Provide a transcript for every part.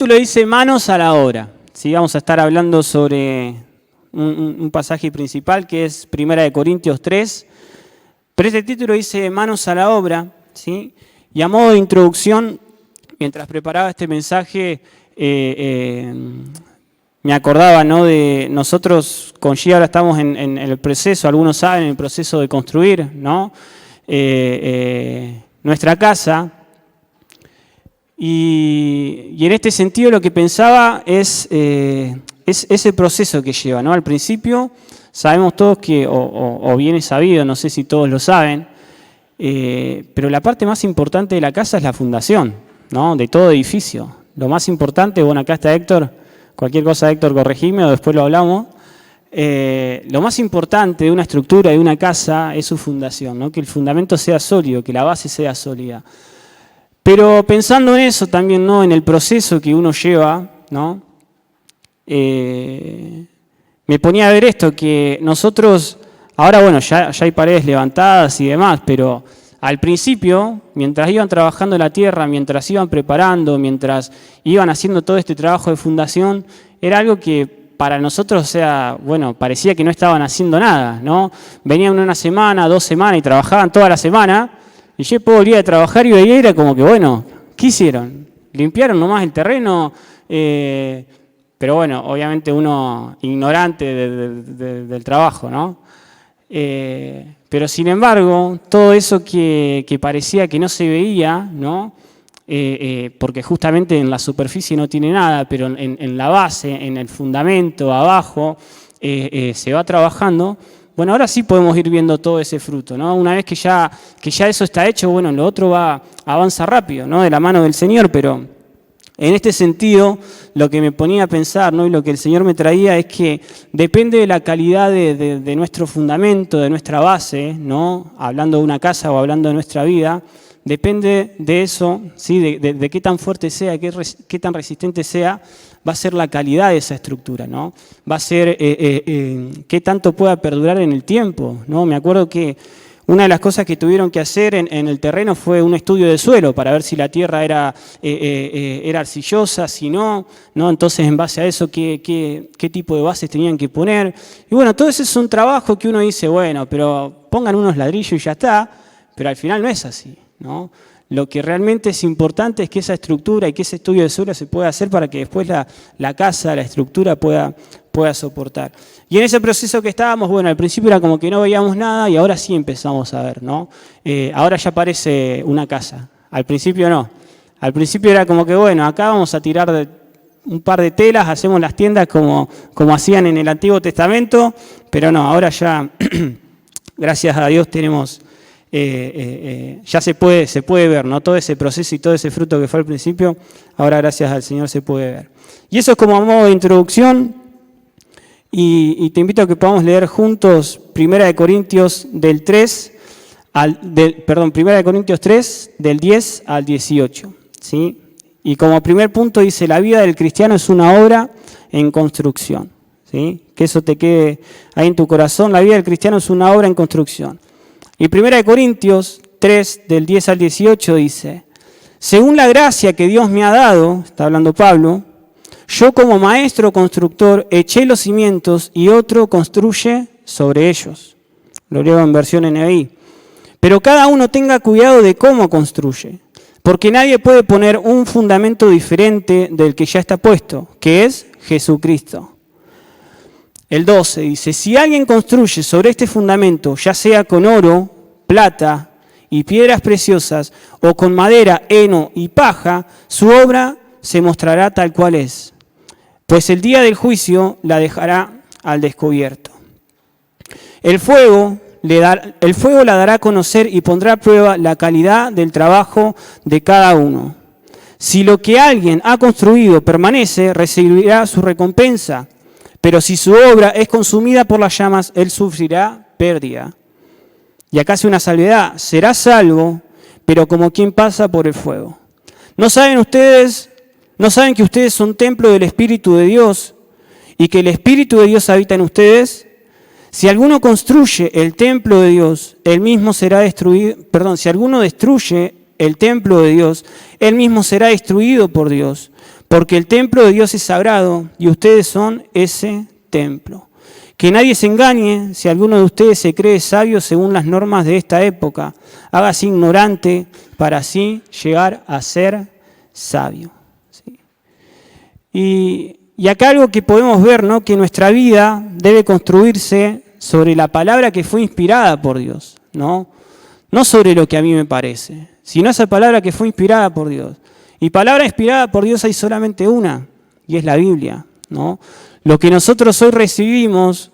título dice manos a la obra. ¿Sí? Vamos a estar hablando sobre un pasaje principal que es 1 Corintios 3. Pero este título dice manos a la obra. ¿Sí? Y a modo de introducción, mientras preparaba este mensaje, me acordaba, ¿no? De nosotros con Gia ahora estamos en el proceso, algunos saben, en el proceso de construir, ¿no? Nuestra casa. Y en este sentido lo que pensaba es ese proceso que lleva, ¿no? Al principio sabemos todos que, o bien es sabido, no sé si todos lo saben, pero la parte más importante de la casa es la fundación, ¿no? De todo edificio. Lo más importante, bueno, acá está Héctor, cualquier cosa Héctor corregime o después lo hablamos. Lo más importante de una estructura, de una casa, es su fundación, ¿no? Que el fundamento sea sólido, que la base sea sólida. Pero pensando en eso también, ¿no? En el proceso que uno lleva, ¿no? Me ponía a ver esto, que nosotros, ahora bueno, ya hay paredes levantadas y demás, pero al principio, mientras iban trabajando la tierra, mientras iban preparando, mientras iban haciendo todo este trabajo de fundación, era algo que para nosotros, o sea, bueno, parecía que no estaban haciendo nada, ¿no? Venían una semana, 2 semanas y trabajaban toda la semana. Y yo volvía a trabajar y veía, era como que, bueno, ¿qué hicieron? ¿Limpiaron nomás el terreno? Pero bueno, obviamente uno ignorante del trabajo, ¿no? Pero sin embargo, todo eso que parecía que no se veía, ¿no? Porque justamente en la superficie no tiene nada, pero en la base, en el fundamento, abajo, se va trabajando. Bueno, ahora sí podemos ir viendo todo ese fruto, ¿no? Una vez que ya eso está hecho, bueno, lo otro avanza rápido, ¿no? De la mano del Señor, pero en este sentido, lo que me ponía a pensar, ¿no? Y lo que el Señor me traía es que depende de la calidad de nuestro fundamento, de nuestra base, ¿no? Hablando de una casa o hablando de nuestra vida, depende de eso, ¿sí? De qué tan fuerte sea, qué tan resistente sea, va a ser la calidad de esa estructura, ¿no? Va a ser qué tanto pueda perdurar en el tiempo, ¿no? Me acuerdo que una de las cosas que tuvieron que hacer en el terreno fue un estudio de suelo para ver si la tierra era arcillosa, si no, ¿no? Entonces en base a eso qué tipo de bases tenían que poner. Y bueno, todo eso es un trabajo que uno dice, bueno, pero pongan unos ladrillos y ya está, pero al final no es así, ¿no? Lo que realmente es importante es que esa estructura y que ese estudio de suelo se pueda hacer para que después la casa, la estructura pueda soportar. Y en ese proceso que estábamos, bueno, al principio era como que no veíamos nada y ahora sí empezamos a ver, ¿no? Ahora ya parece una casa, al principio no. Al principio era como que, bueno, acá vamos a tirar un par de telas, hacemos las tiendas como hacían en el Antiguo Testamento, pero no, ahora ya, gracias a Dios, tenemos... ya se puede ver, ¿no? Todo ese proceso y todo ese fruto que fue al principio, ahora gracias al Señor se puede ver. Y eso es como a modo de introducción, y te invito a que podamos leer juntos 1 Corintios 3, del 10 al 18, ¿sí? Y como primer punto dice, la vida del cristiano es una obra en construcción, ¿sí? Que eso te quede ahí en tu corazón, la vida del cristiano es una obra en construcción. Y 1 Corintios 3, del 10 al 18 dice, según la gracia que Dios me ha dado, está hablando Pablo, yo como maestro constructor eché los cimientos y otro construye sobre ellos. Lo leo en versión NBI. Pero cada uno tenga cuidado de cómo construye, porque nadie puede poner un fundamento diferente del que ya está puesto, que es Jesucristo. El 12 dice, si alguien construye sobre este fundamento, ya sea con oro, plata y piedras preciosas, o con madera, heno y paja, su obra se mostrará tal cual es, pues el día del juicio la dejará al descubierto. El fuego la dará a conocer y pondrá a prueba la calidad del trabajo de cada uno. Si lo que alguien ha construido permanece, recibirá su recompensa. Pero si su obra es consumida por las llamas, él sufrirá pérdida. Y acá hace una salvedad, será salvo, pero como quien pasa por el fuego. ¿No saben que ustedes son templo del Espíritu de Dios y que el Espíritu de Dios habita en ustedes? Si alguno construye el templo de Dios, él mismo será destruido. Si alguno destruye el templo de Dios, él mismo será destruido por Dios. porque el templo de Dios es sagrado y ustedes son ese templo. Que nadie se engañe, si alguno de ustedes se cree sabio según las normas de esta época, hágase ignorante para así llegar a ser sabio. ¿Sí? Y acá algo que podemos ver, ¿no? Que nuestra vida debe construirse sobre la palabra que fue inspirada por Dios, ¿no? No sobre lo que a mí me parece, sino esa palabra que fue inspirada por Dios. Y palabra inspirada por Dios hay solamente una, y es la Biblia, ¿no? Lo que nosotros hoy recibimos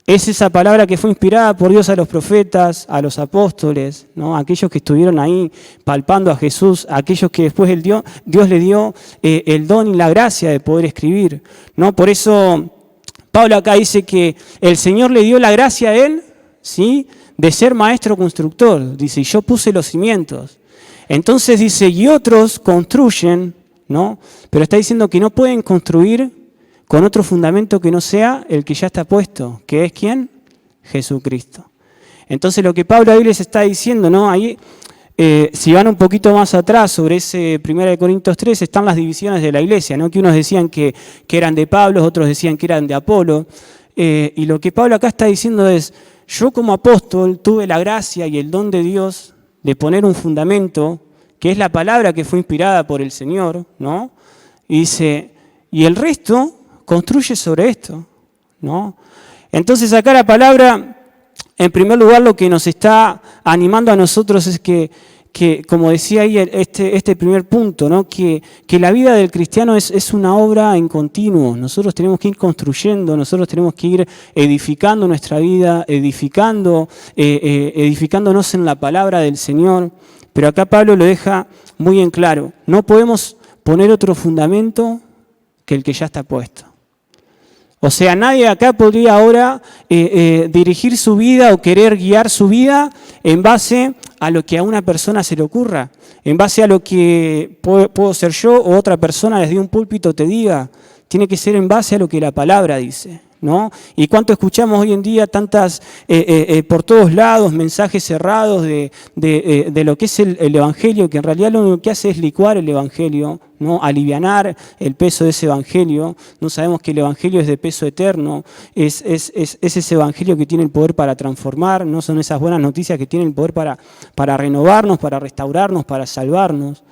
es esa palabra que fue inspirada por Dios a los profetas, a los apóstoles, ¿no? Aquellos que estuvieron ahí palpando a Jesús, aquellos que después Dios le dio el don y la gracia de poder escribir, ¿no? Por eso Pablo acá dice que el Señor le dio la gracia a él, ¿sí?, de ser maestro constructor. Dice, y yo puse los cimientos. Entonces dice, y otros construyen, ¿no? Pero está diciendo que no pueden construir con otro fundamento que no sea el que ya está puesto, que es ¿quién? Jesucristo. Entonces lo que Pablo ahí les está diciendo, ¿no? Ahí, si van un poquito más atrás sobre ese 1 Corintios 3, están las divisiones de la iglesia, ¿no? Que unos decían que eran de Pablo, otros decían que eran de Apolo. Y lo que Pablo acá está diciendo es, yo como apóstol tuve la gracia y el don de Dios de poner un fundamento, que es la palabra que fue inspirada por el Señor, ¿no? Y dice, y el resto construye sobre esto, ¿no? Entonces acá la palabra, en primer lugar, lo que nos está animando a nosotros es que como decía ahí este primer punto, ¿no? Que la vida del cristiano es una obra en continuo. Nosotros tenemos que ir construyendo, nosotros tenemos que ir edificando nuestra vida, edificándonos en la palabra del Señor. Pero acá Pablo lo deja muy en claro. No podemos poner otro fundamento que el que ya está puesto. O sea, nadie acá podría ahora dirigir su vida o querer guiar su vida en base a lo que a una persona se le ocurra, en base a lo que puedo ser yo o otra persona desde un púlpito te diga. Tiene que ser en base a lo que la palabra dice, ¿no? Y cuánto escuchamos hoy en día tantas, por todos lados, mensajes cerrados de lo que es el Evangelio, que en realidad lo único que hace es licuar el Evangelio, ¿no? Alivianar el peso de ese Evangelio. No sabemos que el Evangelio es de peso eterno, es ese Evangelio que tiene el poder para transformar, no son esas buenas noticias que tienen el poder para renovarnos, para restaurarnos, para salvarnos.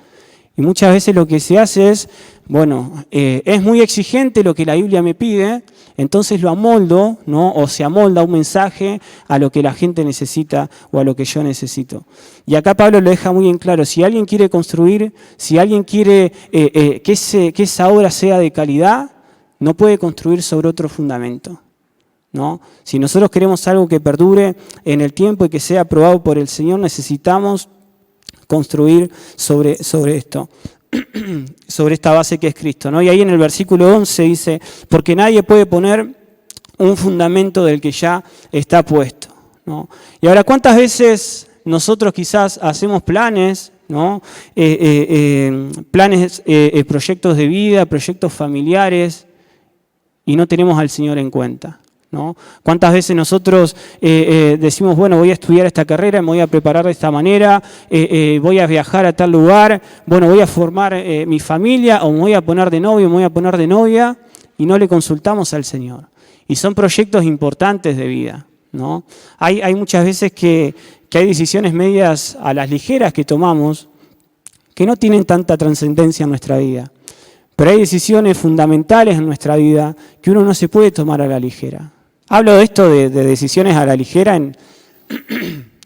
Y muchas veces lo que se hace es, bueno, es muy exigente lo que la Biblia me pide, entonces lo amoldo, ¿no? O se amolda un mensaje a lo que la gente necesita o a lo que yo necesito. Y acá Pablo lo deja muy en claro, si alguien quiere construir, si alguien quiere que esa obra sea de calidad, no puede construir sobre otro fundamento, ¿no? Si nosotros queremos algo que perdure en el tiempo y que sea aprobado por el Señor, necesitamos construir sobre esto, sobre esta base que es Cristo, ¿no? Y ahí en el versículo 11 dice, porque nadie puede poner un fundamento del que ya está puesto, ¿no? Y ahora, ¿cuántas veces nosotros quizás hacemos planes, ¿no? Proyectos de vida, proyectos familiares, y no tenemos al Señor en cuenta, ¿no? ¿Cuántas veces nosotros decimos, bueno, voy a estudiar esta carrera, me voy a preparar de esta manera, voy a viajar a tal lugar, bueno, voy a formar mi familia, o me voy a poner de novio, me voy a poner de novia, y no le consultamos al Señor? Y son proyectos importantes de vida, ¿no? Hay muchas veces que hay decisiones medias a las ligeras que tomamos que no tienen tanta trascendencia en nuestra vida. Pero hay decisiones fundamentales en nuestra vida que uno no se puede tomar a la ligera. Hablo de esto de decisiones a la ligera en,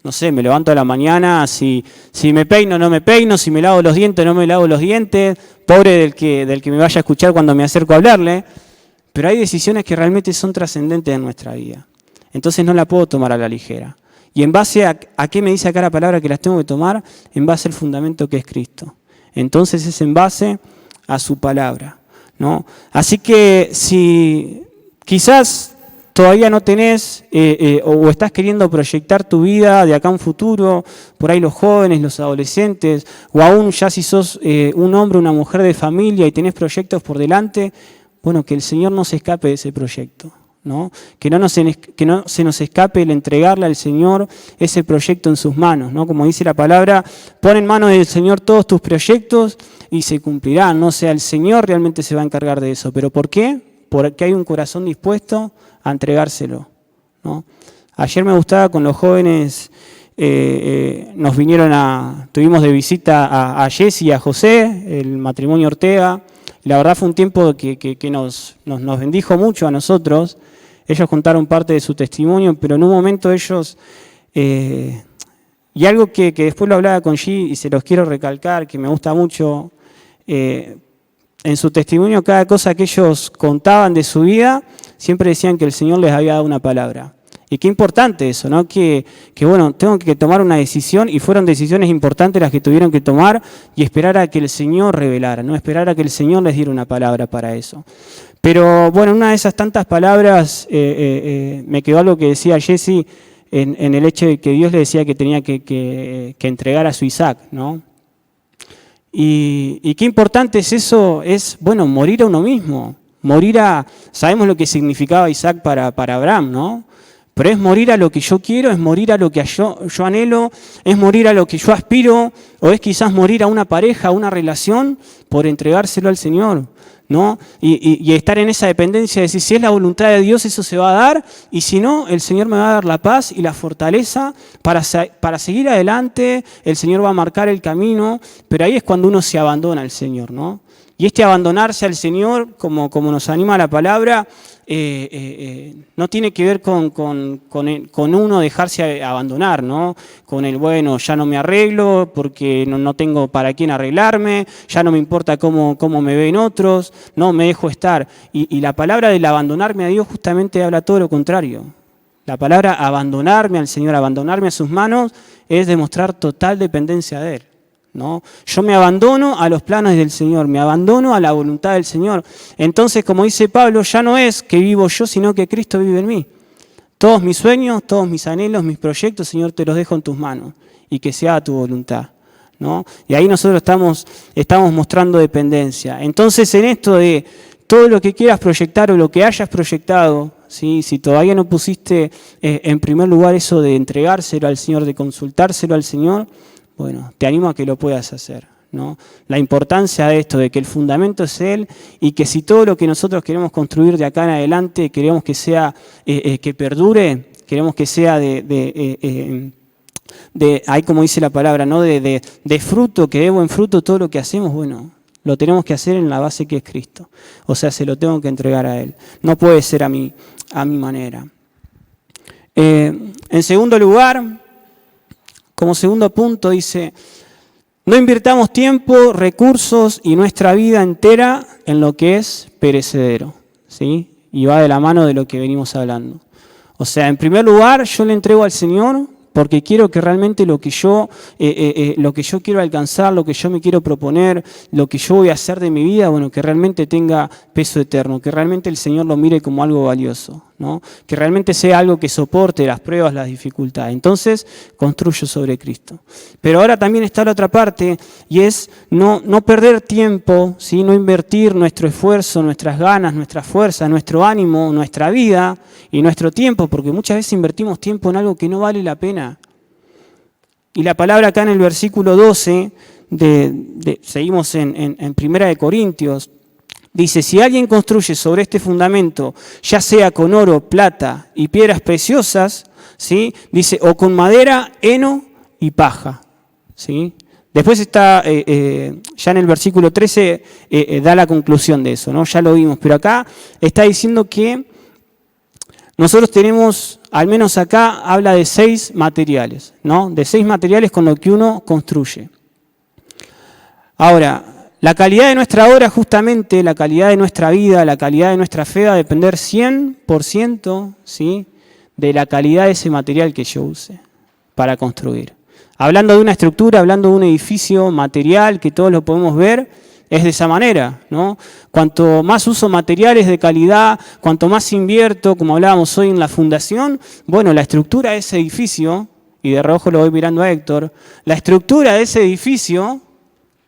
no sé, me levanto a la mañana, si me peino o no me peino, si me lavo los dientes o no me lavo los dientes, pobre del que me vaya a escuchar cuando me acerco a hablarle, pero hay decisiones que realmente son trascendentes en nuestra vida. Entonces no la puedo tomar a la ligera. ¿Y en base a qué me dice acá la palabra que las tengo que tomar? En base al fundamento que es Cristo. Entonces es en base a su palabra, ¿no? Así que si quizás todavía no tenés o estás queriendo proyectar tu vida de acá a un futuro, por ahí los jóvenes, los adolescentes, o aún ya si sos un hombre, una mujer de familia y tenés proyectos por delante, bueno, que el Señor no se escape de ese proyecto, ¿no? Que no se nos escape el entregarle al Señor ese proyecto en sus manos, ¿no? Como dice la palabra, pon en manos del Señor todos tus proyectos y se cumplirán, ¿no? O sea, el Señor realmente se va a encargar de eso. ¿Pero por qué? Porque hay un corazón dispuesto a entregárselo, ¿no? Ayer me gustaba con los jóvenes, tuvimos de visita a Jessy y a José, el matrimonio Ortega. La verdad fue un tiempo que nos bendijo mucho a nosotros. Ellos contaron parte de su testimonio, pero en un momento ellos, y algo que después lo hablaba con G y se los quiero recalcar, que me gusta mucho, en su testimonio cada cosa que ellos contaban de su vida, siempre decían que el Señor les había dado una palabra. Y qué importante eso, ¿no? Que bueno, tengo que tomar una decisión y fueron decisiones importantes las que tuvieron que tomar y esperar a que el Señor revelara, ¿no? Esperar a que el Señor les diera una palabra para eso. Pero bueno, una de esas tantas palabras me quedó algo que decía Jessy en el hecho de que Dios le decía que tenía que entregar a su Isaac, ¿no? Y qué importante es eso, es, bueno, morir a uno mismo. Sabemos lo que significaba Isaac para Abraham, ¿no? Pero es morir a lo que yo quiero, es morir a lo que yo anhelo, es morir a lo que yo aspiro, o es quizás morir a una pareja, a una relación, por entregárselo al Señor, ¿no? Y estar en esa dependencia de decir, si es la voluntad de Dios, eso se va a dar, y si no, el Señor me va a dar la paz y la fortaleza para seguir adelante, el Señor va a marcar el camino, pero ahí es cuando uno se abandona al Señor, ¿no? Y este abandonarse al Señor, como nos anima la palabra, no tiene que ver con uno dejarse abandonar, ¿no? Con el, bueno, ya no me arreglo porque no tengo para quién arreglarme, ya no me importa cómo me ven otros, no, me dejo estar. Y la palabra del abandonarme a Dios justamente habla todo lo contrario. La palabra abandonarme al Señor, abandonarme a sus manos, es demostrar total dependencia de Él, ¿no? Yo me abandono a los planos del Señor, me abandono a la voluntad del Señor. Entonces, como dice Pablo, ya no es que vivo yo, sino que Cristo vive en mí. Todos mis sueños, todos mis anhelos, mis proyectos, Señor, te los dejo en tus manos y que sea tu voluntad, ¿no? Y ahí nosotros estamos mostrando dependencia. Entonces, en esto de todo lo que quieras proyectar o lo que hayas proyectado, ¿sí? Si todavía no pusiste en primer lugar eso de entregárselo al Señor, de consultárselo al Señor, bueno, te animo a que lo puedas hacer, ¿no? La importancia de esto, de que el fundamento es Él y que si todo lo que nosotros queremos construir de acá en adelante, queremos que sea, que perdure, queremos que sea ahí como dice la palabra, ¿no? De fruto, que dé buen fruto todo lo que hacemos, bueno, lo tenemos que hacer en la base que es Cristo. O sea, se lo tengo que entregar a Él. No puede ser a mi manera. En segundo lugar, como segundo punto dice, no invirtamos tiempo, recursos y nuestra vida entera en lo que es perecedero, ¿sí? Y va de la mano de lo que venimos hablando. O sea, en primer lugar, yo le entrego al Señor porque quiero que realmente lo que yo quiero alcanzar, lo que yo me quiero proponer, lo que yo voy a hacer de mi vida, bueno, que realmente tenga peso eterno, que realmente el Señor lo mire como algo valioso, ¿no? Que realmente sea algo que soporte las pruebas, las dificultades. Entonces, construyo sobre Cristo. Pero ahora también está la otra parte, y es no perder tiempo, ¿sí? No invertir nuestro esfuerzo, nuestras ganas, nuestra fuerza, nuestro ánimo, nuestra vida y nuestro tiempo, porque muchas veces invertimos tiempo en algo que no vale la pena. Y la palabra acá en el versículo 12, seguimos en 1 Corintios, dice, si alguien construye sobre este fundamento, ya sea con oro, plata y piedras preciosas, ¿sí? Dice, o con madera, heno y paja, ¿sí? Después está, ya en el versículo 13, da la conclusión de eso, ¿no? Ya lo vimos, pero acá está diciendo que nosotros tenemos, al menos acá, habla de 6 materiales, ¿no? De 6 materiales con lo que uno construye. Ahora, la calidad de nuestra obra, justamente, la calidad de nuestra vida, la calidad de nuestra fe va a depender 100%, ¿sí? De la calidad de ese material que yo use para construir. Hablando de una estructura, hablando de un edificio material que todos lo podemos ver, es de esa manera, ¿no? Cuanto más uso materiales de calidad, cuanto más invierto, como hablábamos hoy en la fundación, bueno, la estructura de ese edificio, y de reojo lo voy mirando a Héctor, la estructura de ese edificio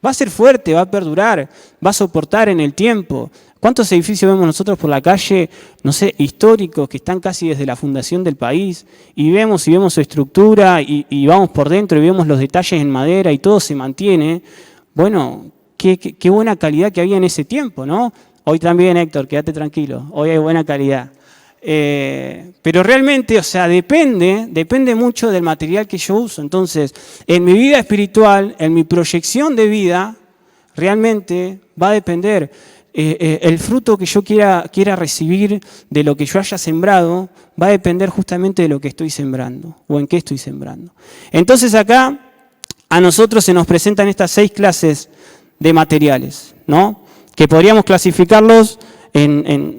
va a ser fuerte, va a perdurar, va a soportar en el tiempo. ¿Cuántos edificios vemos nosotros por la calle, no sé, históricos, que están casi desde la fundación del país, y vemos su estructura, y vamos por dentro y vemos los detalles en madera y todo se mantiene? Bueno, qué buena calidad que había en ese tiempo, ¿no? Hoy también, Héctor, quédate tranquilo, hoy hay buena calidad. Pero realmente, o sea, depende mucho del material que yo uso. Entonces, en mi vida espiritual, en mi proyección de vida, realmente va a depender el fruto que yo quiera recibir de lo que yo haya sembrado, va a depender justamente de lo que estoy sembrando o en qué estoy sembrando. Entonces acá a nosotros se nos presentan estas 6 clases de materiales, ¿no? Que podríamos clasificarlos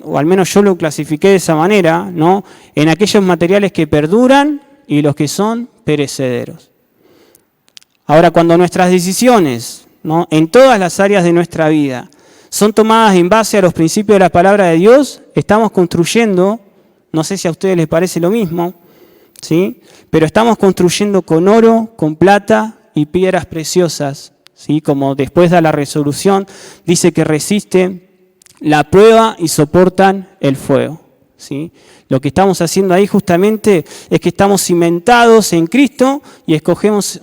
o al menos yo lo clasifiqué de esa manera, ¿no? En aquellos materiales que perduran y los que son perecederos. Ahora, cuando nuestras decisiones, ¿no?, en todas las áreas de nuestra vida son tomadas en base a los principios de la palabra de Dios, estamos construyendo, no sé si a ustedes les parece lo mismo, ¿sí?, pero estamos construyendo con oro, con plata y piedras preciosas, ¿sí?, como después da la resolución, dice que resisten la prueba y soportan el fuego, ¿sí? Lo que estamos haciendo ahí justamente es que estamos cimentados en Cristo y escogemos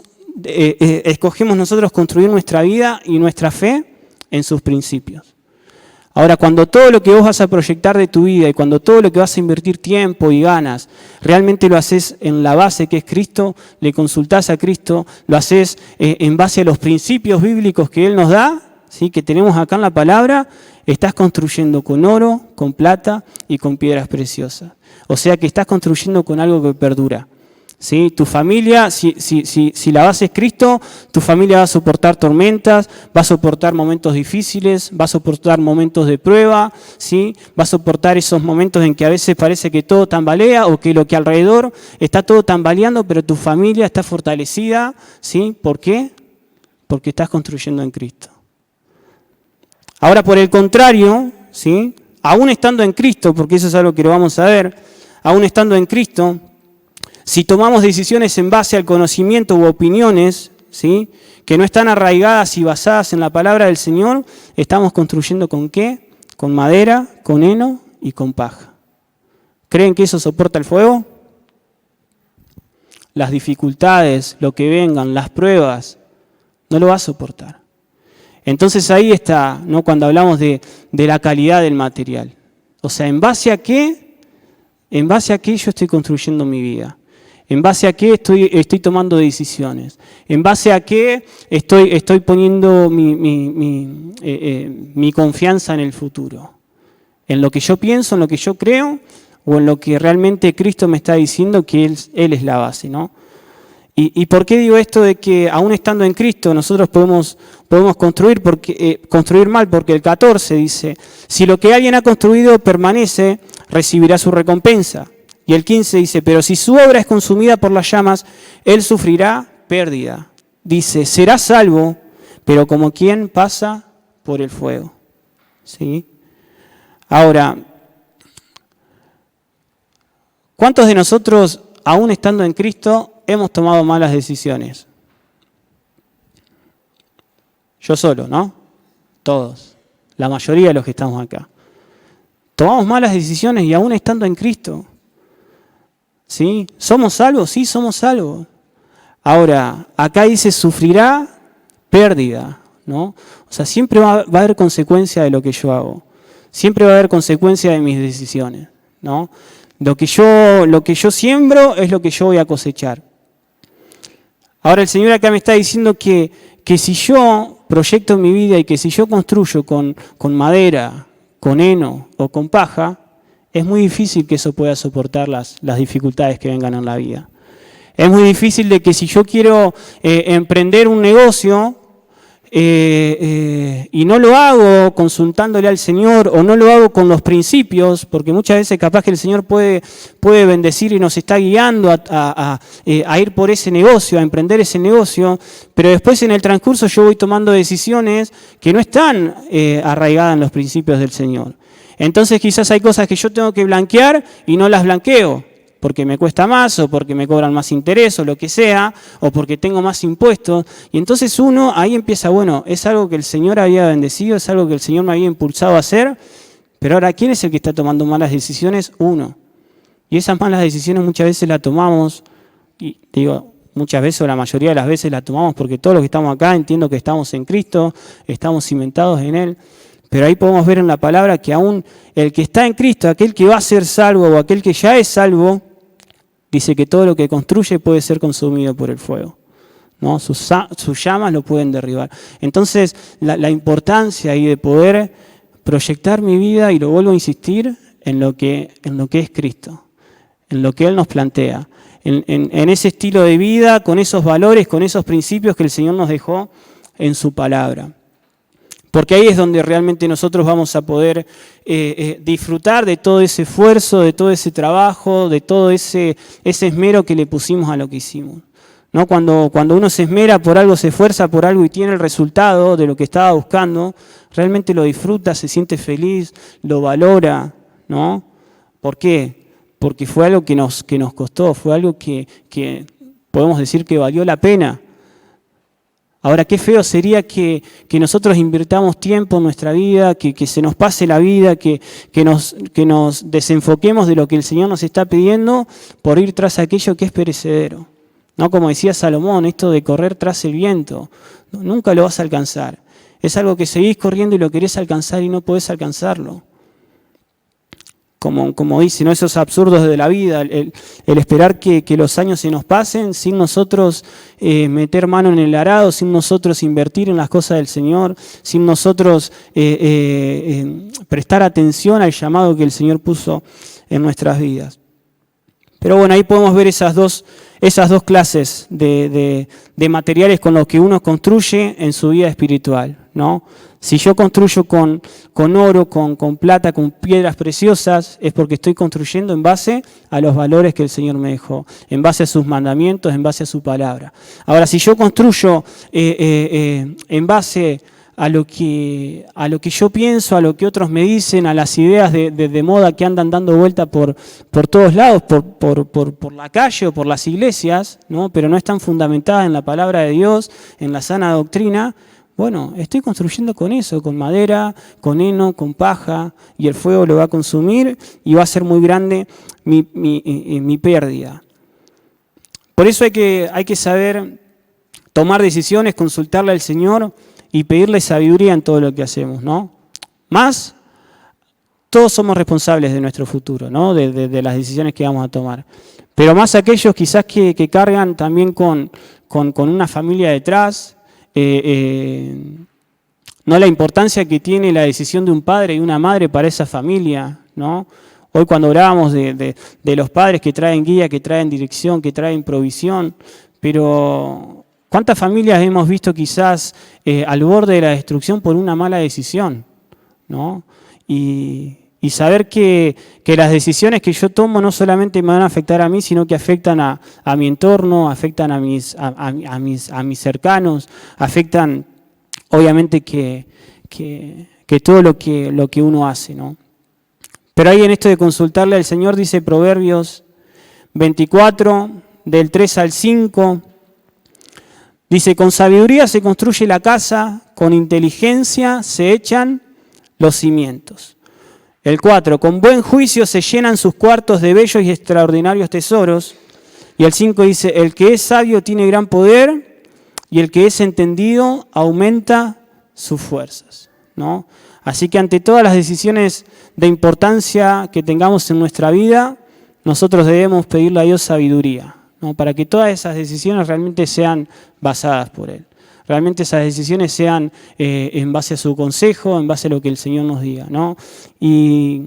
nosotros construir nuestra vida y nuestra fe en sus principios. Ahora, cuando todo lo que vos vas a proyectar de tu vida y cuando todo lo que vas a invertir tiempo y ganas, realmente lo haces en la base que es Cristo, le consultás a Cristo, lo haces en base a los principios bíblicos que Él nos da, ¿sí?, que tenemos acá en la palabra, estás construyendo con oro, con plata y con piedras preciosas. O sea que estás construyendo con algo que perdura. ¿Sí? Tu familia, si la base es Cristo, tu familia va a soportar tormentas, va a soportar momentos difíciles, va a soportar momentos de prueba, ¿sí? Va a soportar esos momentos en que a veces parece que todo tambalea o que lo que alrededor está todo tambaleando, pero tu familia está fortalecida, ¿sí? ¿Por qué? Porque estás construyendo en Cristo. Ahora, por el contrario, ¿sí?, aún estando en Cristo, porque eso es algo que lo vamos a ver, aún estando en Cristo, si tomamos decisiones en base al conocimiento u opiniones, ¿sí?, que no están arraigadas y basadas en la palabra del Señor, estamos construyendo ¿con qué? Con madera, con heno y con paja. ¿Creen que eso soporta el fuego? Las dificultades, lo que vengan, las pruebas, no lo va a soportar. Entonces ahí está, ¿no?, cuando hablamos de la calidad del material. O sea, ¿en base a qué? ¿En base a qué yo estoy construyendo mi vida? ¿En base a qué estoy tomando decisiones? ¿En base a qué estoy poniendo mi confianza en el futuro? ¿En lo que yo pienso, en lo que yo creo, o en lo que realmente Cristo me está diciendo que Él es la base, ¿no? ¿Y por qué digo esto de que aún estando en Cristo nosotros podemos construir mal? Porque el 14 dice, si lo que alguien ha construido permanece, recibirá su recompensa. Y el 15 dice, pero si su obra es consumida por las llamas, él sufrirá pérdida. Dice, será salvo, pero como quien pasa por el fuego. ¿Sí? Ahora, ¿cuántos de nosotros, aún estando en Cristo, hemos tomado malas decisiones? Yo solo, ¿no? Todos. La mayoría de los que estamos acá. Tomamos malas decisiones y aún estando en Cristo. ¿Sí? ¿Somos salvos? Sí, somos salvos. Ahora, acá dice sufrirá pérdida, ¿no? O sea, siempre va a haber consecuencia de lo que yo hago. Siempre va a haber consecuencia de mis decisiones, ¿no? Lo que yo siembro es lo que yo voy a cosechar. Ahora el Señor acá me está diciendo que si yo proyecto mi vida y que si yo construyo con madera, con heno o con paja, es muy difícil que eso pueda soportar las dificultades que vengan en la vida. Es muy difícil de que si yo quiero emprender un negocio y no lo hago consultándole al Señor o no lo hago con los principios, porque muchas veces capaz que el Señor puede bendecir y nos está guiando a ir por ese negocio, a emprender ese negocio, pero después en el transcurso yo voy tomando decisiones que no están arraigadas en los principios del Señor. Entonces quizás hay cosas que yo tengo que blanquear y no las blanqueo, porque me cuesta más, o porque me cobran más interés, o lo que sea, o porque tengo más impuestos. Y entonces uno ahí empieza, bueno, es algo que el Señor había bendecido, es algo que el Señor me había impulsado a hacer, Pero ahora, ¿quién es el que está tomando malas decisiones? Uno. Y esas malas decisiones muchas veces las tomamos, y digo, muchas veces o la mayoría de las veces las tomamos porque todos los que estamos acá entiendo que estamos en Cristo, estamos cimentados en Él. Pero ahí podemos ver en la palabra que aún el que está en Cristo, aquel que va a ser salvo o aquel que ya es salvo, dice que todo lo que construye puede ser consumido por el fuego, ¿no? Sus llamas lo pueden derribar. Entonces, la importancia ahí de poder proyectar mi vida, y lo vuelvo a insistir, en lo que es Cristo, en lo que Él nos plantea, en ese estilo de vida, con esos valores, con esos principios que el Señor nos dejó en su palabra. Porque ahí es donde realmente nosotros vamos a poder disfrutar de todo ese esfuerzo, de todo ese trabajo, de todo ese esmero que le pusimos a lo que hicimos, ¿no? Cuando uno se esmera por algo, se esfuerza por algo y tiene el resultado de lo que estaba buscando, realmente lo disfruta, se siente feliz, lo valora, ¿no? ¿Por qué? Porque fue algo que nos costó, fue algo que podemos decir que valió la pena. Ahora, qué feo sería que nosotros invirtamos tiempo en nuestra vida, que se nos pase la vida, que nos desenfoquemos de lo que el Señor nos está pidiendo por ir tras aquello que es perecedero. No, como decía Salomón, esto de correr tras el viento, nunca lo vas a alcanzar. Es algo que seguís corriendo y lo querés alcanzar y no podés alcanzarlo. Como dice, ¿no? Esos absurdos de la vida, el esperar que los años se nos pasen sin nosotros meter mano en el arado, sin nosotros invertir en las cosas del Señor, sin nosotros prestar atención al llamado que el Señor puso en nuestras vidas. Pero bueno, ahí podemos ver esas dos clases de materiales con los que uno construye en su vida espiritual, ¿no? Si yo construyo con oro, con plata, con piedras preciosas, es porque estoy construyendo en base a los valores que el Señor me dejó, en base a sus mandamientos, en base a su palabra. Ahora, si yo construyo en base a lo que yo pienso, a lo que otros me dicen, a las ideas de moda que andan dando vuelta por todos lados, por la calle o por las iglesias, ¿no? Pero no están fundamentadas en la palabra de Dios, en la sana doctrina. Bueno, estoy construyendo con eso, con madera, con heno, con paja, y el fuego lo va a consumir y va a ser muy grande mi pérdida. Por eso hay que saber tomar decisiones, consultarle al Señor y pedirle sabiduría en todo lo que hacemos, ¿no? Más, todos somos responsables de nuestro futuro, ¿no? De las decisiones que vamos a tomar. Pero más aquellos quizás que cargan también con una familia detrás, no la importancia que tiene la decisión de un padre y una madre para esa familia, ¿no? Hoy cuando hablábamos de los padres que traen guía, que traen dirección, que traen provisión, pero ¿cuántas familias hemos visto quizás al borde de la destrucción por una mala decisión, ¿no? Y saber que las decisiones que yo tomo no solamente me van a afectar a mí, sino que afectan a mi entorno, afectan a mis cercanos, afectan obviamente que todo lo que uno hace, ¿no? Pero ahí en esto de consultarle al Señor dice Proverbios 24, del 3 al 5, dice, con sabiduría se construye la casa, con inteligencia se echan los cimientos. El 4, con buen juicio se llenan sus cuartos de bellos y extraordinarios tesoros. Y el 5 dice, el que es sabio tiene gran poder y el que es entendido aumenta sus fuerzas, ¿no? Así que ante todas las decisiones de importancia que tengamos en nuestra vida, nosotros debemos pedirle a Dios sabiduría, ¿no? Para que todas esas decisiones realmente sean basadas por Él. Realmente esas decisiones sean en base a su consejo, en base a lo que el Señor nos diga, ¿no? Y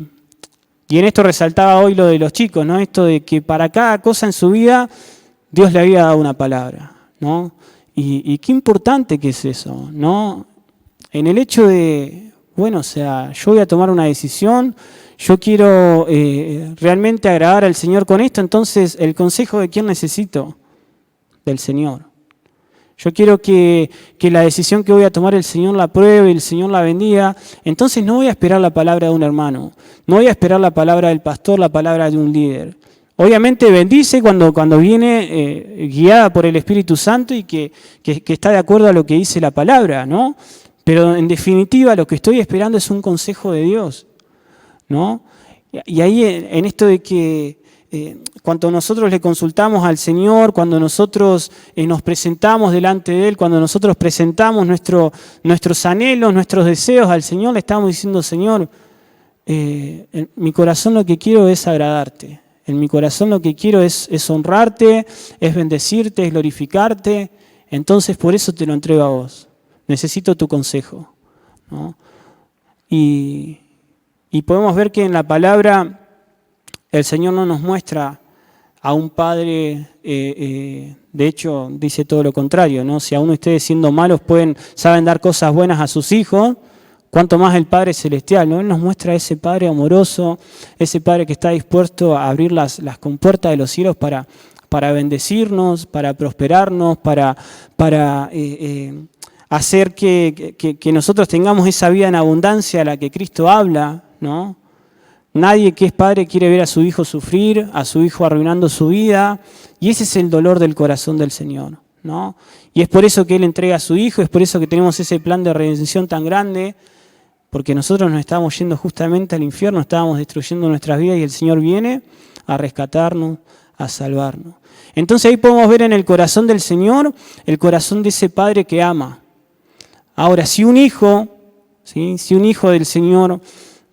en esto resaltaba hoy lo de los chicos, ¿no? Esto de que para cada cosa en su vida Dios le había dado una palabra, ¿no? Y qué importante que es eso, ¿no? En el hecho de, bueno, o sea, yo voy a tomar una decisión, yo quiero realmente agradar al Señor con esto, entonces el consejo de quién necesito, del Señor. Yo quiero que la decisión que voy a tomar el Señor la apruebe y el Señor la bendiga. Entonces no voy a esperar la palabra de un hermano. No voy a esperar la palabra del pastor, la palabra de un líder. Obviamente bendice cuando viene guiada por el Espíritu Santo y que está de acuerdo a lo que dice la palabra, ¿no? Pero en definitiva lo que estoy esperando es un consejo de Dios. ¿no? Y ahí en esto de que cuando nosotros le consultamos al Señor, cuando nosotros nos presentamos delante de Él, cuando nosotros presentamos nuestros anhelos, nuestros deseos al Señor, le estamos diciendo, Señor, en mi corazón lo que quiero es agradarte. En mi corazón lo que quiero es honrarte, es bendecirte, es glorificarte. Entonces por eso te lo entrego a vos. Necesito tu consejo, ¿no? Y podemos ver que en la palabra el Señor no nos muestra a un padre, de hecho dice todo lo contrario, ¿no? Si aún ustedes siendo malos saben dar cosas buenas a sus hijos, cuánto más el Padre Celestial, ¿no? Él nos muestra a ese Padre amoroso, ese Padre que está dispuesto a abrir las compuertas de los cielos para bendecirnos, para prosperarnos, para hacer que nosotros tengamos esa vida en abundancia a la que Cristo habla, ¿no? Nadie que es padre quiere ver a su hijo sufrir, a su hijo arruinando su vida, y ese es el dolor del corazón del Señor, ¿no? Y es por eso que Él entrega a su hijo, es por eso que tenemos ese plan de redención tan grande, porque nosotros nos estábamos yendo justamente al infierno, estábamos destruyendo nuestras vidas y el Señor viene a rescatarnos, a salvarnos. Entonces ahí podemos ver en el corazón del Señor el corazón de ese padre que ama. Ahora, si un hijo del Señor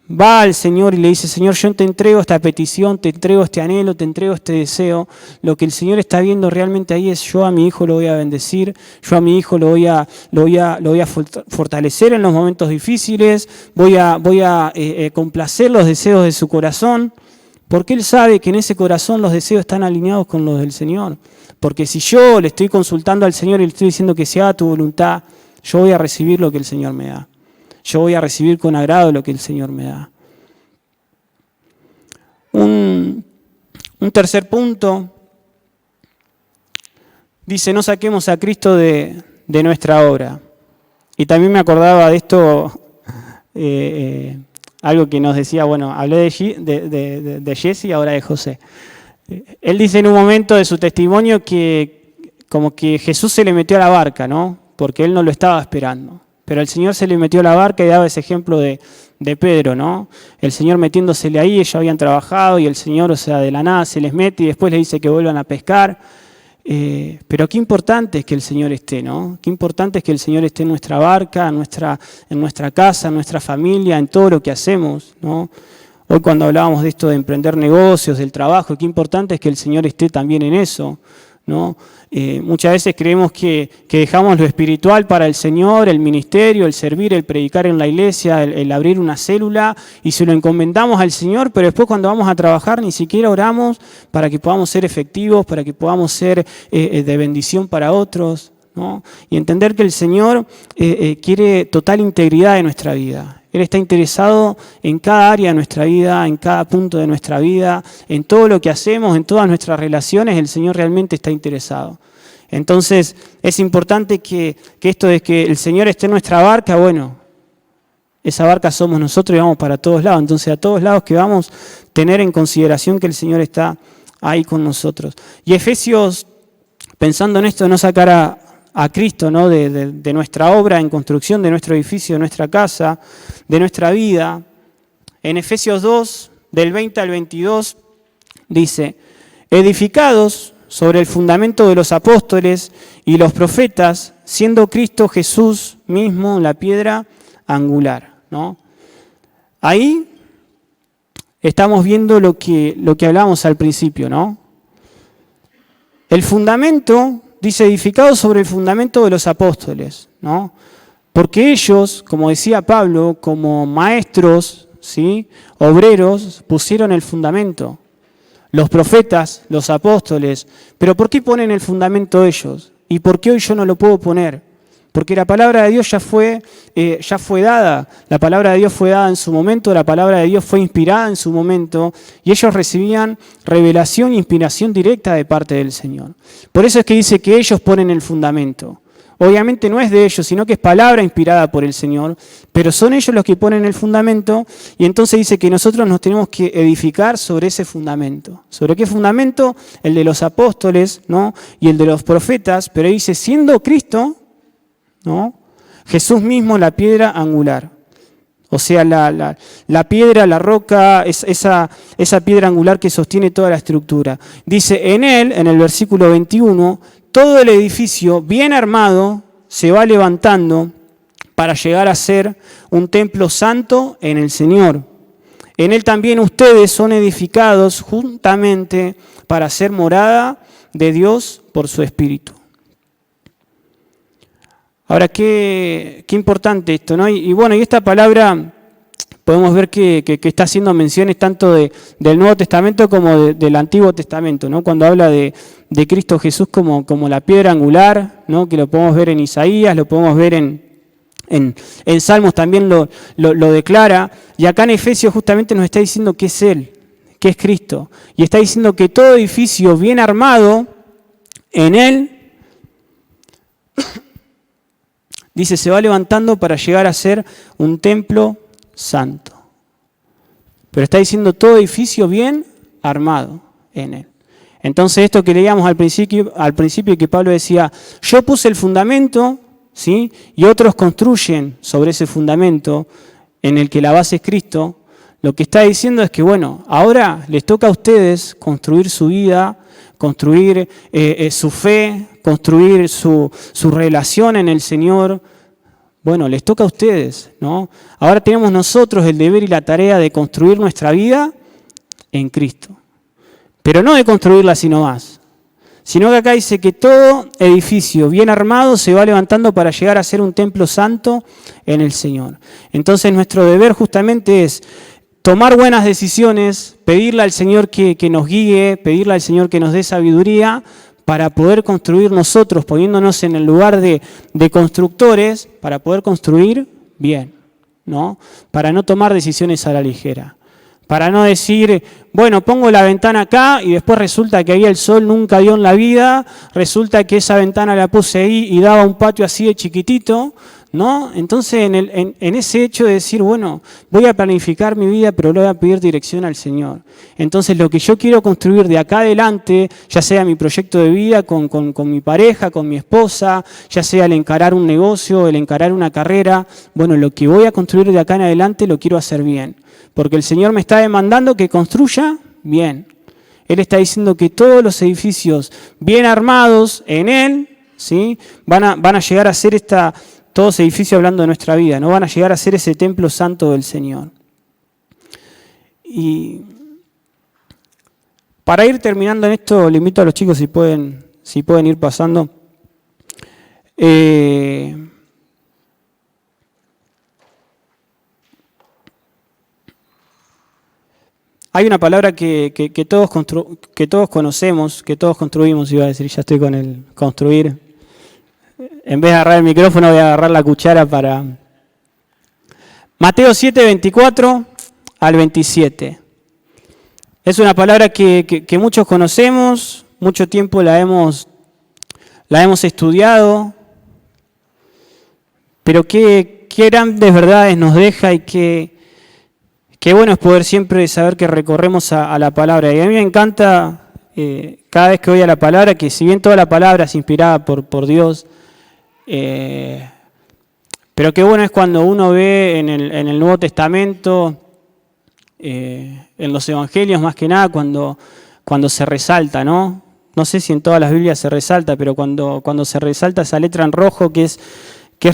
va al Señor y le dice, Señor, yo te entrego esta petición, te entrego este anhelo, te entrego este deseo, lo que el Señor está viendo realmente ahí es, yo a mi hijo lo voy a bendecir, yo a mi hijo lo voy a fortalecer en los momentos difíciles, voy a complacer los deseos de su corazón, porque Él sabe que en ese corazón los deseos están alineados con los del Señor. Porque si yo le estoy consultando al Señor y le estoy diciendo que se haga tu voluntad, yo voy a recibir lo que el Señor me da. Yo voy a recibir con agrado lo que el Señor me da. Un tercer punto dice, no saquemos a Cristo de nuestra obra. Y también me acordaba de esto, algo que nos decía, bueno, hablé de Jesse y ahora de José. Él dice en un momento de su testimonio que como que Jesús se le metió a la barca, ¿no? Porque él no lo estaba esperando. Pero el Señor se le metió a la barca y daba ese ejemplo de Pedro, ¿no? El Señor metiéndosele ahí, ellos habían trabajado y el Señor, o sea, de la nada se les mete y después les dice que vuelvan a pescar. Pero qué importante es que el Señor esté, ¿no? Qué importante es que el Señor esté en nuestra barca, en nuestra casa, en nuestra familia, en todo lo que hacemos, ¿no? Hoy cuando hablábamos de esto de emprender negocios, del trabajo, qué importante es que el Señor esté también en eso, ¿no? Muchas veces creemos que dejamos lo espiritual para el Señor, el ministerio, el servir, el predicar en la iglesia, el abrir una célula y se lo encomendamos al Señor, pero después cuando vamos a trabajar ni siquiera oramos para que podamos ser efectivos, para que podamos ser de bendición para otros, ¿no? Y entender que el Señor quiere total integridad de nuestra vida. Él está interesado en cada área de nuestra vida, en cada punto de nuestra vida, en todo lo que hacemos, en todas nuestras relaciones, el Señor realmente está interesado. Entonces, es importante que esto de que el Señor esté en nuestra barca, bueno, esa barca somos nosotros y vamos para todos lados. Entonces, a todos lados que vamos, tener en consideración que el Señor está ahí con nosotros. Y Efesios, pensando en esto, no sacar a Cristo, ¿no? de nuestra obra en construcción, de nuestro edificio, de nuestra casa, de nuestra vida. En Efesios 2, del 20 al 22, dice, edificados sobre el fundamento de los apóstoles y los profetas, siendo Cristo Jesús mismo la piedra angular, ¿no? Ahí estamos viendo lo que hablábamos al principio, ¿no? El fundamento, dice, edificados sobre el fundamento de los apóstoles, ¿no? Porque ellos, como decía Pablo, como maestros, ¿sí?, obreros, pusieron el fundamento. Los profetas, los apóstoles. ¿Pero por qué ponen el fundamento ellos? ¿Y por qué hoy yo no lo puedo poner? Porque la palabra de Dios ya fue dada. La palabra de Dios fue dada en su momento, la palabra de Dios fue inspirada en su momento, y ellos recibían revelación e inspiración directa de parte del Señor. Por eso es que dice que ellos ponen el fundamento. Obviamente no es de ellos, sino que es palabra inspirada por el Señor, pero son ellos los que ponen el fundamento, y entonces dice que nosotros nos tenemos que edificar sobre ese fundamento. ¿Sobre qué fundamento? El de los apóstoles, ¿no?, y el de los profetas, pero dice, siendo Cristo, ¿no?, Jesús mismo la piedra angular. O sea, la piedra, la roca, esa piedra angular que sostiene toda la estructura. Dice, en él, en el versículo 21, todo el edificio bien armado se va levantando para llegar a ser un templo santo en el Señor. En él también ustedes son edificados juntamente para ser morada de Dios por su Espíritu. Ahora, qué importante esto, ¿no? Y bueno, y esta palabra podemos ver que está haciendo menciones tanto del Nuevo Testamento como del Antiguo Testamento, ¿no? Cuando habla de Cristo Jesús como la piedra angular, ¿no? Que lo podemos ver en Isaías, lo podemos ver en Salmos también lo declara, y acá en Efesios justamente nos está diciendo que es Él, que es Cristo, y está diciendo que todo edificio bien armado en Él, dice, se va levantando para llegar a ser un templo santo. Pero está diciendo todo edificio bien armado en Él. Entonces esto que leíamos al principio que Pablo decía, yo puse el fundamento, ¿sí? Y otros construyen sobre ese fundamento en el que la base es Cristo. Lo que está diciendo es que, bueno, ahora les toca a ustedes construir su vida, construir su fe, construir su relación en el Señor. Bueno, les toca a ustedes, ¿no? Ahora tenemos nosotros el deber y la tarea de construir nuestra vida en Cristo. Pero no de construirla sino más. Sino que acá dice que todo edificio bien armado se va levantando para llegar a ser un templo santo en el Señor. Entonces nuestro deber justamente es tomar buenas decisiones, pedirle al Señor que nos guíe, pedirle al Señor que nos dé sabiduría para poder construir nosotros, poniéndonos en el lugar de constructores, para poder construir bien, ¿no? Para no tomar decisiones a la ligera. Para no decir, bueno, pongo la ventana acá y después resulta que ahí el sol nunca dio en la vida, resulta que esa ventana la puse ahí y daba un patio así de chiquitito, ¿no? Entonces en ese hecho de decir, bueno, voy a planificar mi vida, pero le voy a pedir dirección al Señor. Entonces lo que yo quiero construir de acá adelante, ya sea mi proyecto de vida con mi pareja, con mi esposa, ya sea el encarar un negocio, el encarar una carrera, bueno, lo que voy a construir de acá en adelante lo quiero hacer bien. Porque el Señor me está demandando que construya bien. Él está diciendo que todos los edificios bien armados en Él, ¿sí? van a llegar a ser todos edificios hablando de nuestra vida, no van a llegar a ser ese templo santo del Señor. Y para ir terminando en esto, le invito a los chicos si pueden ir pasando. Hay una palabra que todos conocemos, que todos construimos, iba a decir, ya estoy con el construir. En vez de agarrar el micrófono voy a agarrar la cuchara para... Mateo 7, 24 al 27. Es una palabra que muchos conocemos, mucho tiempo la hemos estudiado, pero qué grandes verdades nos deja y qué bueno es poder siempre saber que recorremos a la palabra. Y a mí me encanta cada vez que voy a la palabra, que si bien toda la palabra es inspirada por Dios, pero qué bueno es cuando uno ve en el Nuevo Testamento, en los Evangelios más que nada, cuando se resalta, ¿no? No sé si en todas las Biblias se resalta, pero cuando se resalta esa letra en rojo que es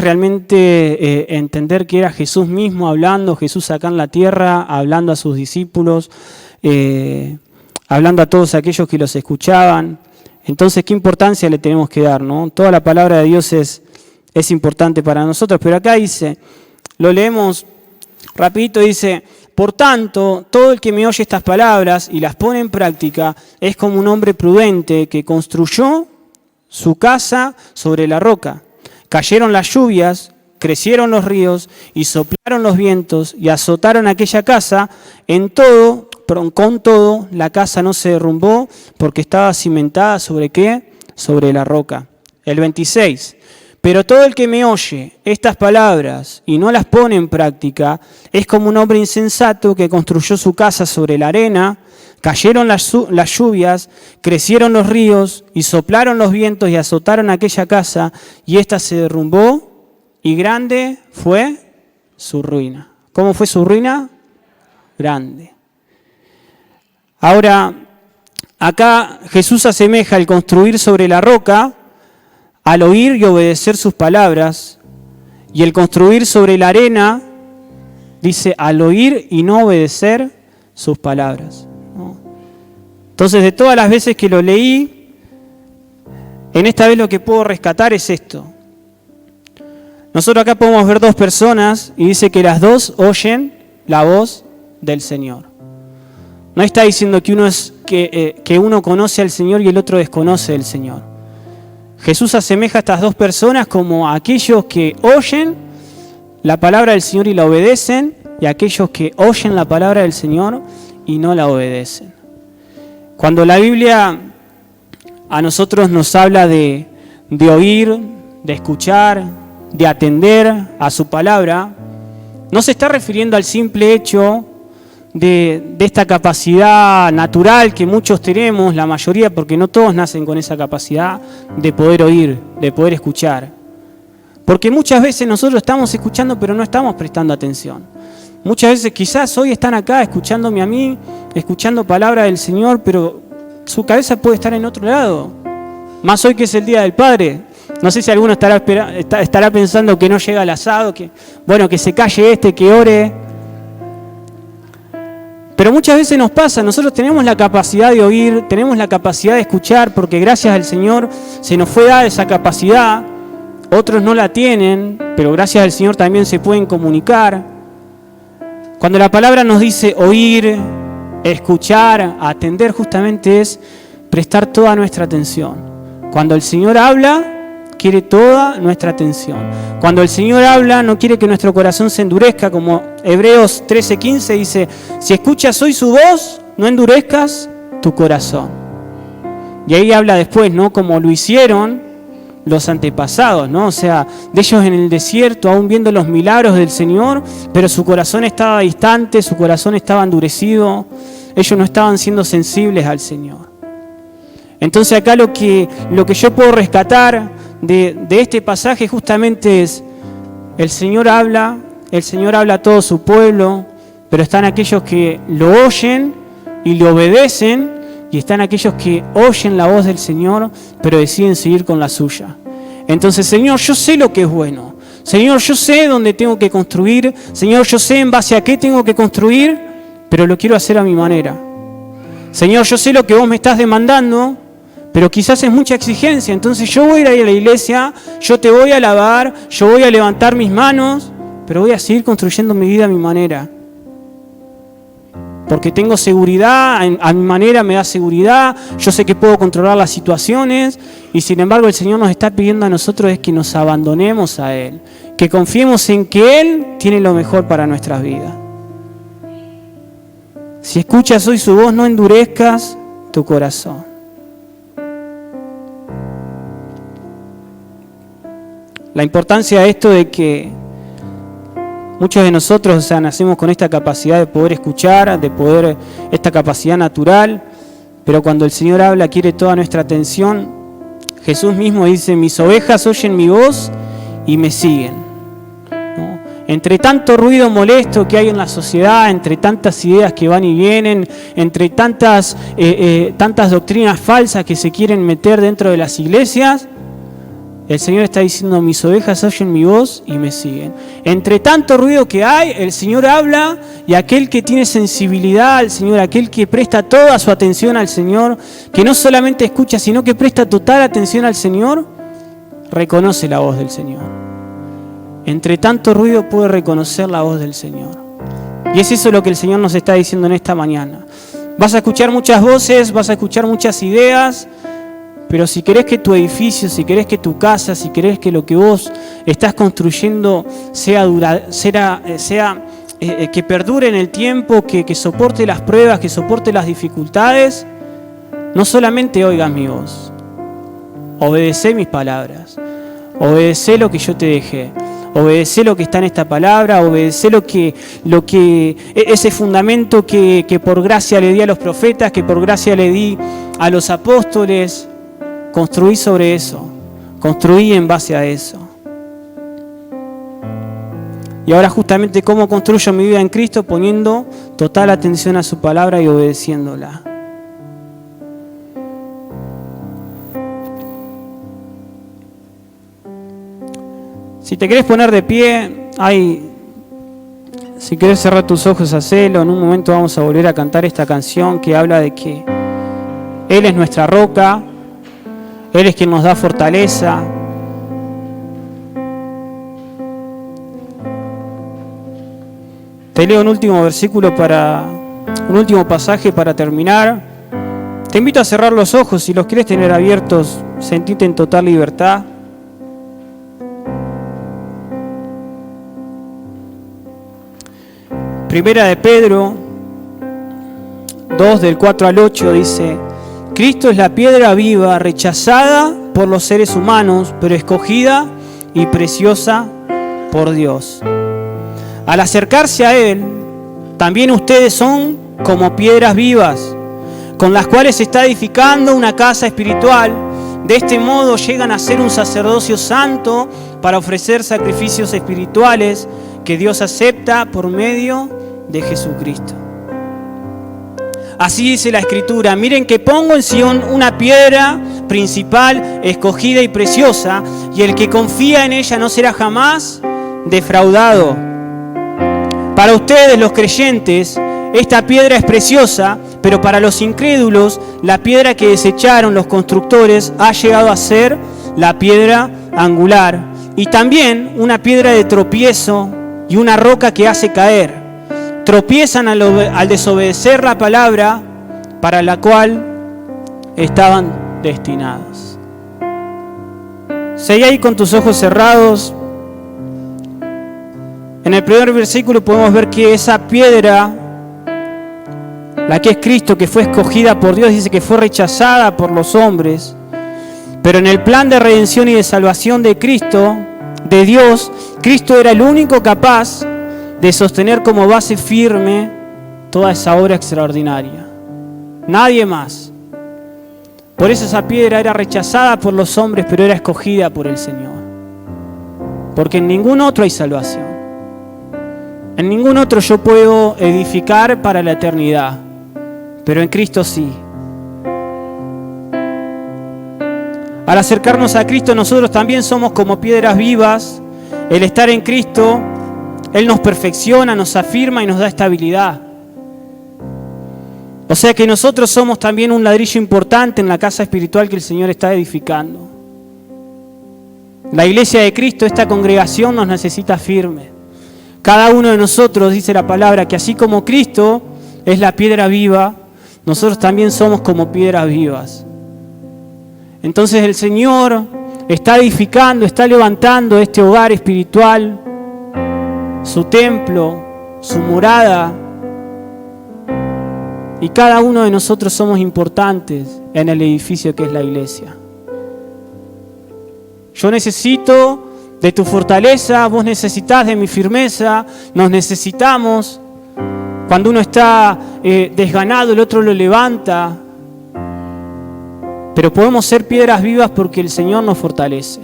realmente entender que era Jesús mismo hablando, Jesús acá en la tierra, hablando a sus discípulos, hablando a todos aquellos que los escuchaban. Entonces, ¿qué importancia le tenemos que dar, no? Toda la palabra de Dios es importante para nosotros, pero acá dice, lo leemos rapidito, dice, por tanto, todo el que me oye estas palabras y las pone en práctica es como un hombre prudente que construyó su casa sobre la roca. Cayeron las lluvias, crecieron los ríos y soplaron los vientos y azotaron aquella casa. Con todo, la casa no se derrumbó porque estaba cimentada ¿sobre qué? Sobre la roca. El 26. Pero todo el que me oye estas palabras y no las pone en práctica es como un hombre insensato que construyó su casa sobre la arena. Cayeron las lluvias, crecieron los ríos y soplaron los vientos y azotaron aquella casa y ésta se derrumbó y grande fue su ruina. ¿Cómo fue su ruina? Grande. Ahora, acá Jesús asemeja el construir sobre la roca al oír y obedecer sus palabras, y el construir sobre la arena, dice, al oír y no obedecer sus palabras. ¿No? Entonces, de todas las veces que lo leí, en esta vez lo que puedo rescatar es esto. Nosotros acá podemos ver dos personas y dice que las dos oyen la voz del Señor. No está diciendo que uno conoce al Señor y el otro desconoce al Señor. Jesús asemeja a estas dos personas como a aquellos que oyen la palabra del Señor y la obedecen, y a aquellos que oyen la palabra del Señor y no la obedecen. Cuando la Biblia a nosotros nos habla de oír, de escuchar, de atender a su palabra, no se está refiriendo al simple hecho de esta capacidad natural que muchos tenemos, la mayoría, porque no todos nacen con esa capacidad de poder oír, de poder escuchar. Porque muchas veces nosotros estamos escuchando pero no estamos prestando atención. Muchas veces quizás hoy están acá escuchándome a mí, escuchando palabra del Señor, pero su cabeza puede estar en otro lado. Más hoy que es el Día del Padre. No sé si alguno estará pensando que no llega el asado, que se calle que ore. Pero muchas veces nos pasa, nosotros tenemos la capacidad de oír, tenemos la capacidad de escuchar, porque gracias al Señor se nos fue dada esa capacidad. Otros no la tienen, pero gracias al Señor también se pueden comunicar. Cuando la palabra nos dice oír, escuchar, atender, justamente es prestar toda nuestra atención. Cuando el Señor habla, quiere toda nuestra atención. Cuando el Señor habla, no quiere que nuestro corazón se endurezca, como Hebreos 13:15 dice, si escuchas hoy su voz, no endurezcas tu corazón. Y ahí habla después, ¿no? Como lo hicieron los antepasados, ¿no? O sea, de ellos en el desierto, aún viendo los milagros del Señor, pero su corazón estaba distante, su corazón estaba endurecido, ellos no estaban siendo sensibles al Señor. Entonces acá lo que yo puedo rescatar de este pasaje justamente es, el Señor habla a todo su pueblo, pero están aquellos que lo oyen y le obedecen, y están aquellos que oyen la voz del Señor, pero deciden seguir con la suya. Entonces, Señor, yo sé lo que es bueno. Señor, yo sé dónde tengo que construir. Señor, yo sé en base a qué tengo que construir, pero lo quiero hacer a mi manera. Señor, yo sé lo que vos me estás demandando, pero quizás es mucha exigencia. Entonces yo voy a ir a la iglesia, yo te voy a alabar, yo voy a levantar mis manos, pero voy a seguir construyendo mi vida a mi manera. Porque tengo seguridad, a mi manera me da seguridad, yo sé que puedo controlar las situaciones, y sin embargo el Señor nos está pidiendo a nosotros es que nos abandonemos a Él, que confiemos en que Él tiene lo mejor para nuestras vidas. Si escuchas hoy su voz, no endurezcas tu corazón. La importancia de esto de que muchos de nosotros, nacemos con esta capacidad de poder escuchar, esta capacidad natural, pero cuando el Señor habla quiere toda nuestra atención. Jesús mismo dice, mis ovejas oyen mi voz y me siguen. ¿No? Entre tanto ruido molesto que hay en la sociedad, entre tantas ideas que van y vienen, entre tantas doctrinas falsas que se quieren meter dentro de las iglesias, el Señor está diciendo, mis ovejas oyen mi voz y me siguen. Entre tanto ruido que hay, el Señor habla, y aquel que tiene sensibilidad al Señor, aquel que presta toda su atención al Señor, que no solamente escucha, sino que presta total atención al Señor, reconoce la voz del Señor. Entre tanto ruido puede reconocer la voz del Señor. Y es eso lo que el Señor nos está diciendo en esta mañana. Vas a escuchar muchas voces, vas a escuchar muchas ideas, pero si querés que tu edificio, si querés que tu casa, si querés que lo que vos estás construyendo que perdure en el tiempo, que soporte las pruebas, que soporte las dificultades, no solamente oigas mi voz, obedecé mis palabras, obedecé lo que yo te dejé, obedecé lo que está en esta palabra, obedecé ese fundamento que por gracia le di a los profetas, que por gracia le di a los apóstoles. Construí sobre eso, construí en base a eso. Y ahora justamente cómo construyo mi vida en Cristo, poniendo total atención a su palabra y obedeciéndola. Si te querés poner de pie, si querés cerrar tus ojos, hacelo. En un momento vamos a volver a cantar esta canción que habla de que Él es nuestra roca, Él es quien nos da fortaleza. Te leo un último un último pasaje para terminar. Te invito a cerrar los ojos, si los quieres tener abiertos, sentite en total libertad. Primera de Pedro 2, del 4 al 8 dice: Cristo es la piedra viva, rechazada por los seres humanos, pero escogida y preciosa por Dios. Al acercarse a Él, también ustedes son como piedras vivas, con las cuales se está edificando una casa espiritual. De este modo llegan a ser un sacerdocio santo para ofrecer sacrificios espirituales que Dios acepta por medio de Jesucristo. Así dice la Escritura: miren que pongo en Sión una piedra principal, escogida y preciosa, y el que confía en ella no será jamás defraudado. Para ustedes, los creyentes, esta piedra es preciosa, pero para los incrédulos, la piedra que desecharon los constructores ha llegado a ser la piedra angular, y también una piedra de tropiezo y una roca que hace caer. Tropiezan al desobedecer la palabra para la cual estaban destinados. Seguí ahí con tus ojos cerrados. En el primer versículo podemos ver que esa piedra, la que es Cristo, que fue escogida por Dios, dice que fue rechazada por los hombres. Pero en el plan de redención y de salvación de Cristo, de Dios, Cristo era el único capaz de sostener como base firme toda esa obra extraordinaria. Nadie más. Por eso esa piedra era rechazada por los hombres, pero era escogida por el Señor. Porque en ningún otro hay salvación. En ningún otro yo puedo edificar para la eternidad, pero en Cristo sí. Al acercarnos a Cristo, nosotros también somos como piedras vivas. El estar en Cristo, Él nos perfecciona, nos afirma y nos da estabilidad. O sea que nosotros somos también un ladrillo importante en la casa espiritual que el Señor está edificando. La iglesia de Cristo, esta congregación, nos necesita firme. Cada uno de nosotros, dice la palabra, que así como Cristo es la piedra viva, nosotros también somos como piedras vivas. Entonces el Señor está edificando, está levantando este hogar espiritual, su templo, su morada. Y cada uno de nosotros somos importantes en el edificio que es la iglesia. Yo necesito de tu fortaleza, vos necesitás de mi firmeza, nos necesitamos. Cuando uno está desganado, el otro lo levanta. Pero podemos ser piedras vivas porque el Señor nos fortalece.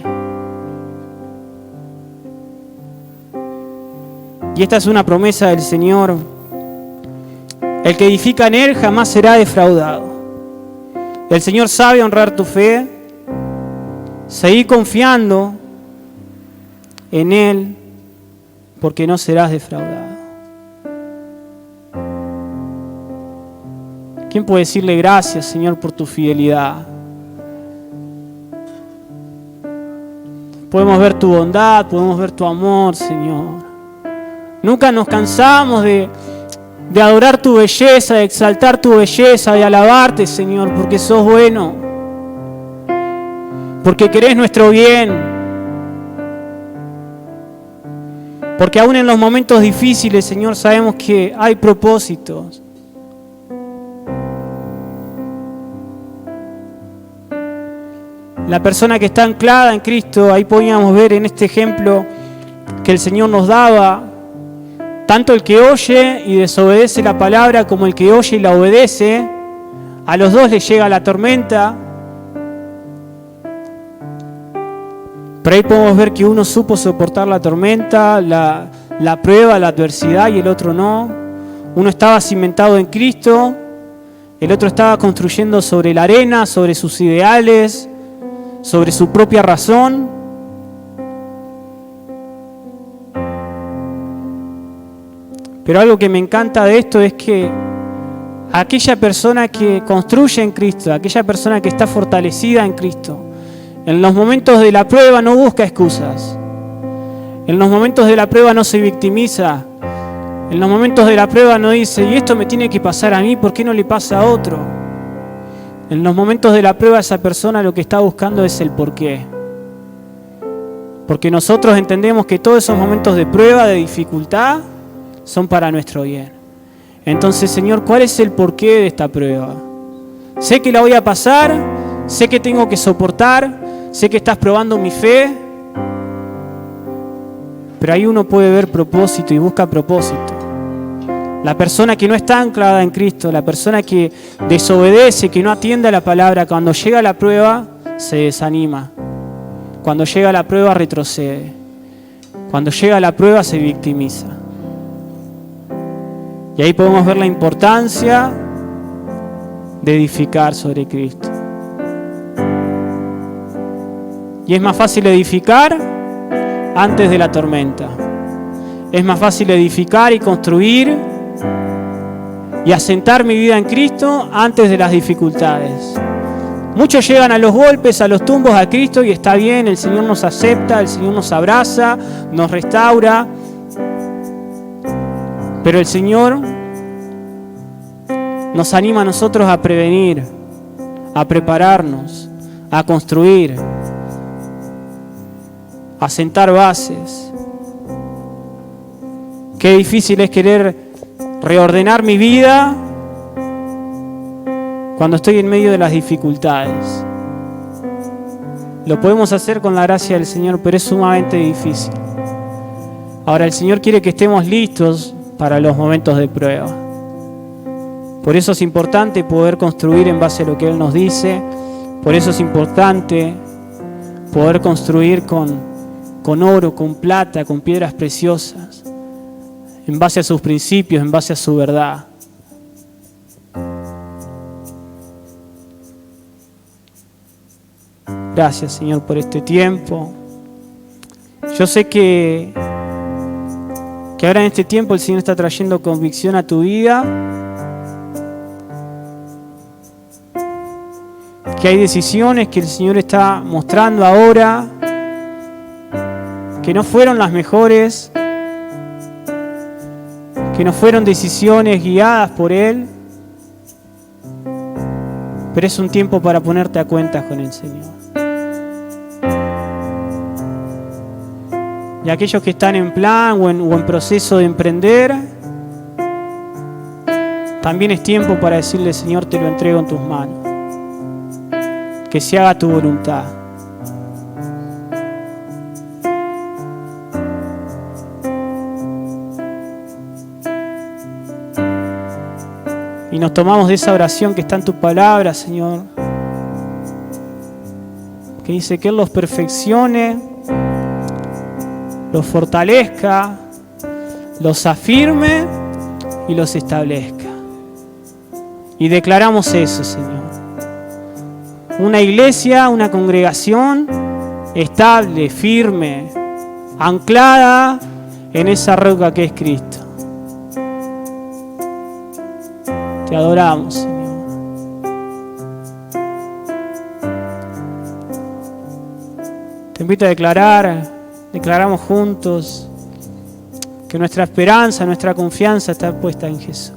Y esta es una promesa del Señor. El que edifica en Él jamás será defraudado. El Señor sabe honrar tu fe. Seguí confiando en Él, porque no serás defraudado. ¿Quién puede decirle gracias, Señor, por tu fidelidad? Podemos ver tu bondad, podemos ver tu amor, Señor. Nunca nos cansamos de adorar tu belleza, de exaltar tu belleza, de alabarte, Señor, porque sos bueno, porque querés nuestro bien. Porque aún en los momentos difíciles, Señor, sabemos que hay propósitos. La persona que está anclada en Cristo, ahí podíamos ver en este ejemplo que el Señor nos daba, tanto el que oye y desobedece la palabra como el que oye y la obedece, a los dos les llega la tormenta. Pero ahí podemos ver que uno supo soportar la tormenta, la la prueba, la adversidad y el otro no. Uno estaba cimentado en Cristo, el otro estaba construyendo sobre la arena, sobre sus ideales, sobre su propia razón. Pero algo que me encanta de esto es que aquella persona que construye en Cristo, aquella persona que está fortalecida en Cristo, en los momentos de la prueba no busca excusas. En los momentos de la prueba no se victimiza. En los momentos de la prueba no dice, y esto me tiene que pasar a mí, ¿por qué no le pasa a otro? En los momentos de la prueba esa persona lo que está buscando es el porqué. Porque nosotros entendemos que todos esos momentos de prueba, de dificultad, son para nuestro bien. Entonces, Señor, ¿cuál es el porqué de esta prueba? Sé que la voy a pasar, sé que tengo que soportar, sé que estás probando mi fe, pero ahí uno puede ver propósito y busca propósito. La persona que no está anclada en Cristo, la persona que desobedece, que no atiende a la palabra, cuando llega la prueba, se desanima. Cuando llega la prueba, retrocede. Cuando llega la prueba, se victimiza. Y ahí podemos ver la importancia de edificar sobre Cristo. Y es más fácil edificar antes de la tormenta. Es más fácil edificar y construir y asentar mi vida en Cristo antes de las dificultades. Muchos llegan a los golpes, a los tumbos a Cristo y está bien, el Señor nos acepta, el Señor nos abraza, nos restaura. Pero el Señor nos anima a nosotros a prevenir, a prepararnos, a construir, a sentar bases. Qué difícil es querer reordenar mi vida cuando estoy en medio de las dificultades. Lo podemos hacer con la gracia del Señor, pero es sumamente difícil. Ahora, el Señor quiere que estemos listos para los momentos de prueba. Por eso es importante poder construir en base a lo que Él nos dice. Por eso es importante poder construir con oro, con plata, con piedras preciosas, en base a sus principios, en base a su verdad. Gracias, Señor, por este tiempo. Yo sé que ahora en este tiempo el Señor está trayendo convicción a tu vida, que hay decisiones que el Señor está mostrando ahora que no fueron las mejores, que no fueron decisiones guiadas por Él, pero es un tiempo para ponerte a cuentas con el Señor. Y aquellos que están en plan o en proceso de emprender, también es tiempo para decirle, Señor, te lo entrego en tus manos. Que se haga tu voluntad. Y nos tomamos de esa oración que está en tu palabra, Señor, que dice que Él los perfeccione, los fortalezca, los afirme y los establezca. Y declaramos eso, Señor. Una iglesia, una congregación estable, firme, anclada en esa roca que es Cristo. Te adoramos, Señor. Te invito a declaramos juntos que nuestra esperanza, nuestra confianza está puesta en Jesús.